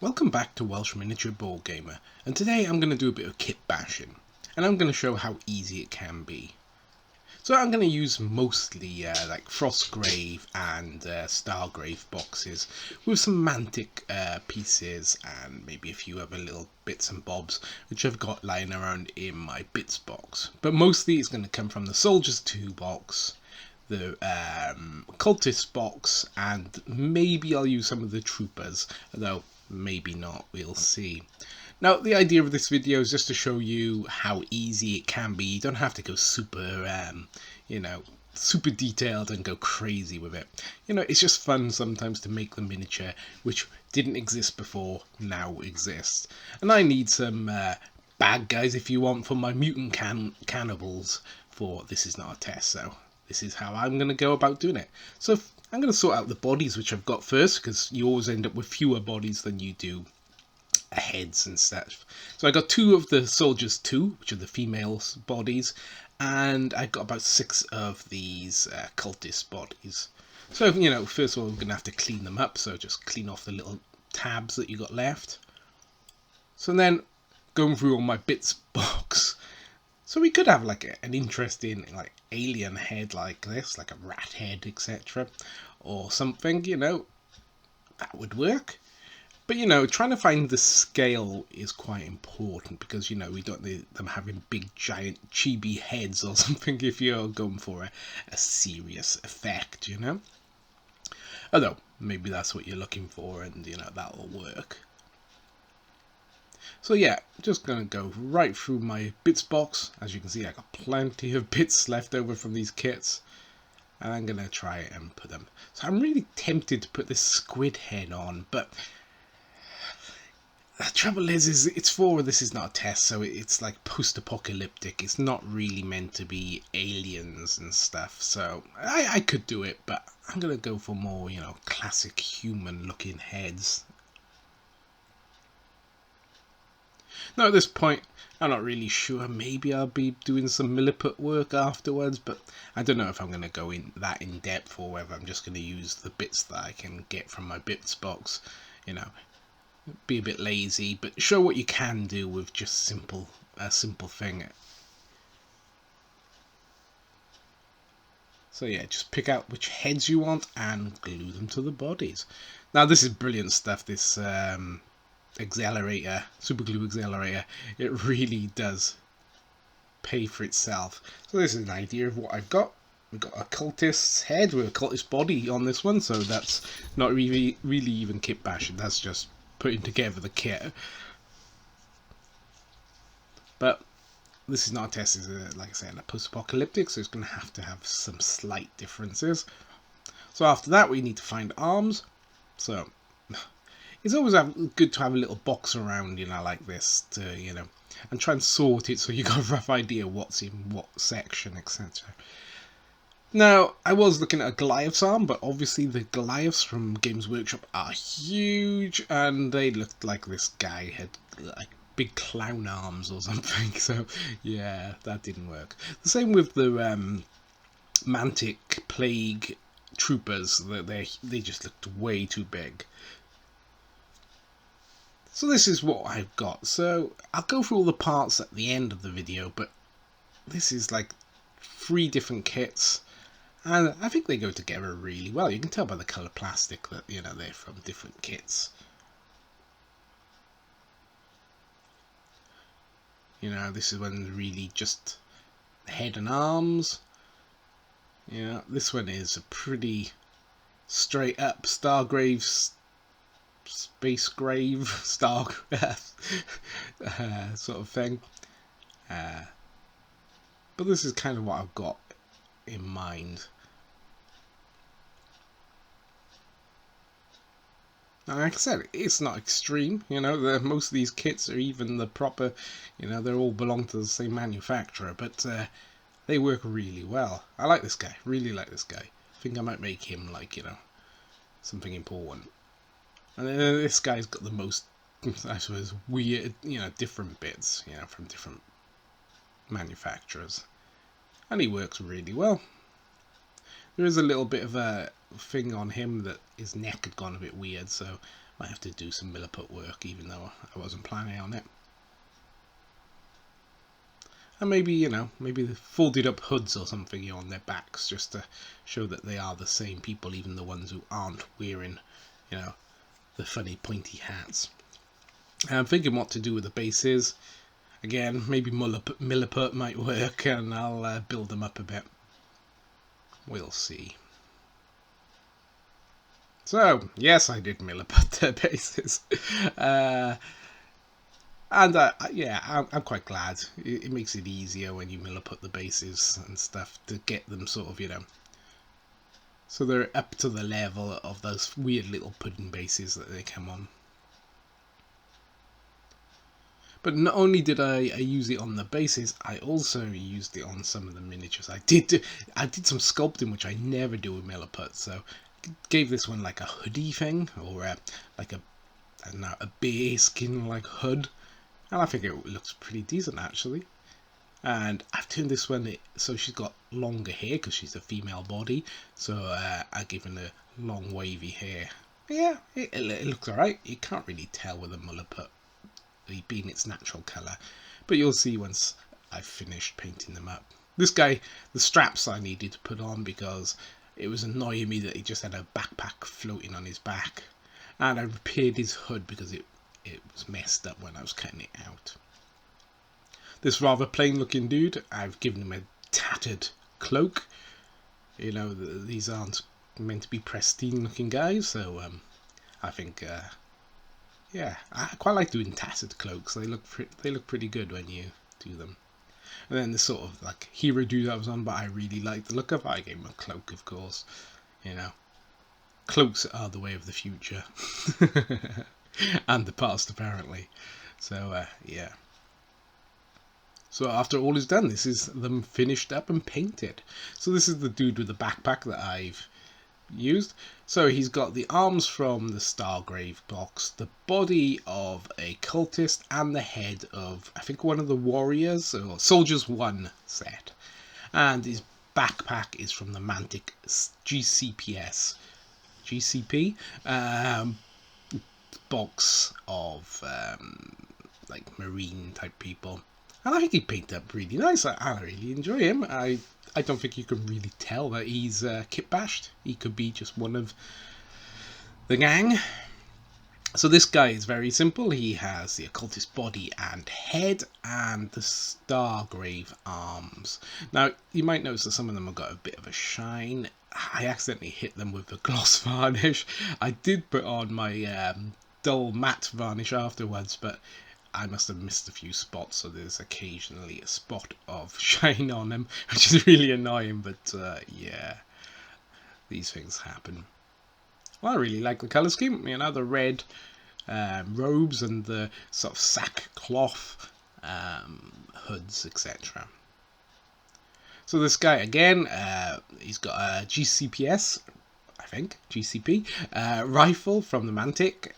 Welcome back to Welsh Miniature Board Gamer, and today I'm going to do a bit of kit bashing, and I'm going to show how easy it can be. So I'm going to use mostly like Frostgrave and Stargrave boxes with some Mantic pieces and maybe a few other little bits and bobs which I've got lying around in my bits box. But mostly it's going to come from the Soldiers 2 box, the Cultist box, and maybe I'll use some of the Troopers, although maybe not, we'll see. Now, the idea of this video is just to show you how easy it can be. You don't have to go super, super detailed and go crazy with it. It's just fun sometimes to make the miniature, which didn't exist before, now exists. And I need some bad guys, if you want, for my mutant cannibals for This Is Not a Test, so this is how I'm going to go about doing it. So I'm going to sort out the bodies which I've got first, because you always end up with fewer bodies than you do heads and stuff. So I got 2 of the Soldiers 2, which are the females' bodies, and I got about 6 of these cultist bodies. So, first of all, we're going to have to clean them up, so just clean off the little tabs that you got left. So then, going through all my bits box. So we could have like an interesting like alien head like this, like a rat head, etc. Or something, that would work. But, trying to find the scale is quite important because, we don't need them having big, giant, chibi heads or something if you're going for a serious effect, Although, maybe that's what you're looking for and, that'll work. So yeah, just going to go right through my bits box. As you can see, I got plenty of bits left over from these kits. And I'm going to try and put them. So I'm really tempted to put this squid head on, but the trouble is it's for This Is Not a Test, so it's like post-apocalyptic. It's not really meant to be aliens and stuff, so I could do it, but I'm going to go for more, classic human-looking heads. Now at this point, I'm not really sure. Maybe I'll be doing some Milliput work afterwards, but I don't know if I'm going to go in that in depth or whether I'm just going to use the bits that I can get from my bits box, be a bit lazy, but show what you can do with just a simple thing. So yeah, just pick out which heads you want and glue them to the bodies. Now this is brilliant stuff, this accelerator, super glue accelerator. It really does pay for itself. So this is an idea of what I've got. We've got a cultist's head with a cultist body on this one, so that's not really even kit bashing, that's just putting together the kit. But This Is Not a Test is, like I said, a post-apocalyptic, so it's going to have some slight differences. So after that, we need to find arms. So it's always good to have a little box around, like this, to, and try and sort it so you got a rough idea what's in what section, etc. Now, I was looking at a Goliath's arm, but obviously the Goliaths from Games Workshop are huge, and they looked like this guy had like big clown arms or something, so yeah, that didn't work. The same with the Mantic Plague Troopers, they just looked way too big. So this is what I've got. So I'll go through all the parts at the end of the video, but this is like 3 different kits, and I think they go together really well. You can tell by the colour plastic that, they're from different kits. This is when really just head and arms. This one is a pretty straight up Stargrave, space grave, star sort of thing. But this is kind of what I've got in mind. Now, like I said, it's not extreme, most of these kits are even the proper, they all belong to the same manufacturer, but they work really well. I like this guy, really like this guy. I think I might make him like, something important. And then this guy's got the most, I suppose, weird, different bits, from different manufacturers. And he works really well. There is a little bit of a thing on him that his neck had gone a bit weird, so Might have to do some Milliput work, even though I wasn't planning on it. And maybe, you know, maybe the folded up hoods or something, you know, on their backs, just to show that they are the same people, even the ones who aren't wearing, you know, the funny pointy hats. I'm thinking what to do with the bases. Again, maybe Milliput might work, and I'll build them up a bit. We'll see. So, yes, I did Milliput their bases. And yeah, I'm quite glad. It makes it easier when you Milliput the bases and stuff to get them sort of, you know, so they're up to the level of those weird little pudding bases that they come on. But not only did I use it on the bases, I also used it on some of the miniatures. I did some sculpting, which I never do with Milliput, so gave this one like a hoodie thing, or like a, I don't know, a bear skin like hood, and I think it looks pretty decent actually. And I've turned this one so she's got longer hair because she's a female body, so I've given her long wavy hair. Yeah, it looks alright. You can't really tell with a Milliput being its natural colour, but you'll see once I've finished painting them up. This guy, the straps I needed to put on because it was annoying me that he just had a backpack floating on his back, and I repaired his hood because it was messed up when I was cutting it out. This rather plain looking dude, I've given him a tattered cloak. You know, these aren't meant to be pristine looking guys, so I think yeah, I quite like doing tattered cloaks. They look pretty good when you do them. And then the sort of like hero dude I was on, but I really liked the look of. I gave him a cloak, of course. You know, cloaks are the way of the future, and the past apparently. So yeah. So after all is done, this is them finished up and painted. So this is the dude with the backpack that I've used. So he's got the arms from the Stargrave box, the body of a cultist, and the head of, I think, one of the warriors or soldiers 1 set. And his backpack is from the Mantic GCP box of like marine type people. And I think he painted up really nice. I really enjoy him. I don't think you can really tell that he's kitbashed. He could be just one of the gang. So this guy is very simple. He has the occultist body and head and the Stargrave arms. Now, you might notice that some of them have got a bit of a shine. I accidentally hit them with the gloss varnish. I did put on my dull matte varnish afterwards, but I must have missed a few spots, so there's occasionally a spot of shine on them, which is really annoying, but yeah, these things happen. Well, I really like the colour scheme, you know, the red robes and the sort of sackcloth hoods, etc. So this guy, again, he's got a GCPS, I think, GCP, rifle from the Mantic,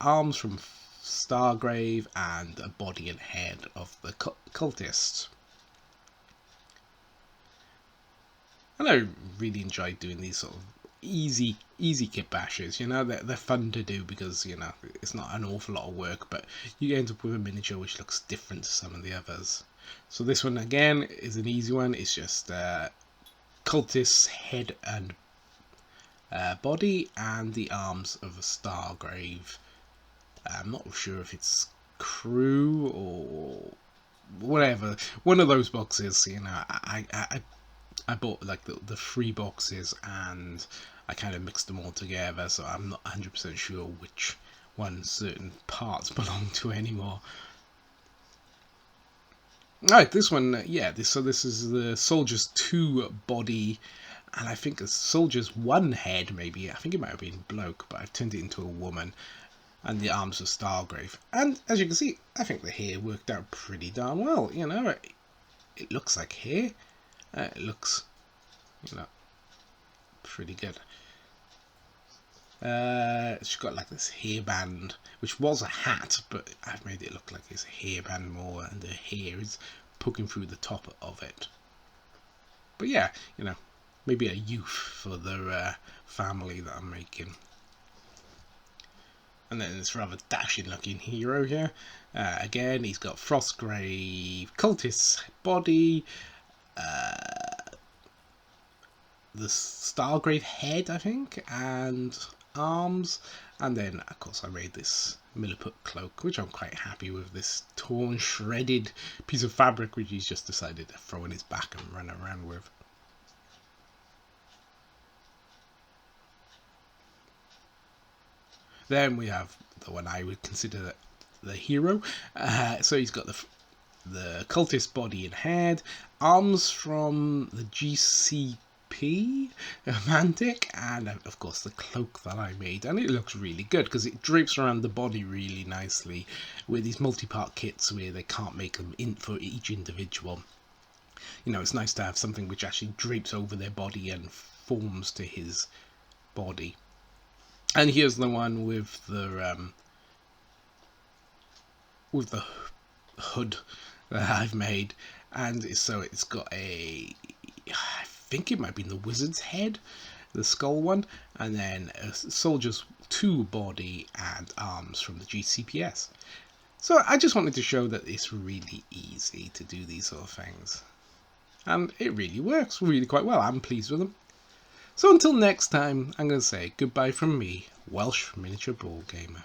arms from Stargrave, and a body and head of the cultists. And I really enjoyed doing these sort of easy kit bashes. You know, they're fun to do because, you know, it's not an awful lot of work, but you end up with a miniature which looks different to some of the others. So this one again is an easy one. It's just cultist's head and body and the arms of a Stargrave. I'm not sure if it's crew or whatever. One of those boxes, you know, I bought like the 3 boxes and I kind of mixed them all together, so I'm not 100% sure which one certain parts belong to anymore. Right, this one, yeah, this is the Soldier's 2 body, and I think a Soldier's 1 head, maybe. I think it might have been bloke, but I've turned it into a woman. And the arms of Stargrave. And as you can see, I think the hair worked out pretty darn well. You know, it looks like hair. It looks, you know, pretty good. She's got like this hairband, which was a hat, but I've made it look like it's a hairband more, and the hair is poking through the top of it. But yeah, you know, maybe a youth for the family that I'm making. And then this rather dashing looking hero here. Again, he's got Frostgrave, Cultist's body, the Stargrave head, I think, and arms. And then, of course, I made this Milliput cloak, which I'm quite happy with. This torn, shredded piece of fabric, which he's just decided to throw in his back and run around with. Then we have the one I would consider the hero. So he's got the cultist body and head, arms from the GCP Mantic, and of course the cloak that I made. And it looks really good because it drapes around the body really nicely with these multi-part kits where they can't make them in for each individual. You know, it's nice to have something which actually drapes over their body and forms to his body. And here's the one with the hood that I've made, and so it's got I think it might be the wizard's head, the skull one, and then a soldier's 2 body and arms from the GCPS. So I just wanted to show that it's really easy to do these sort of things, and it really works really quite well. I'm pleased with them. So until next time, I'm going to say goodbye from me, Welsh Miniature Ball Gamer.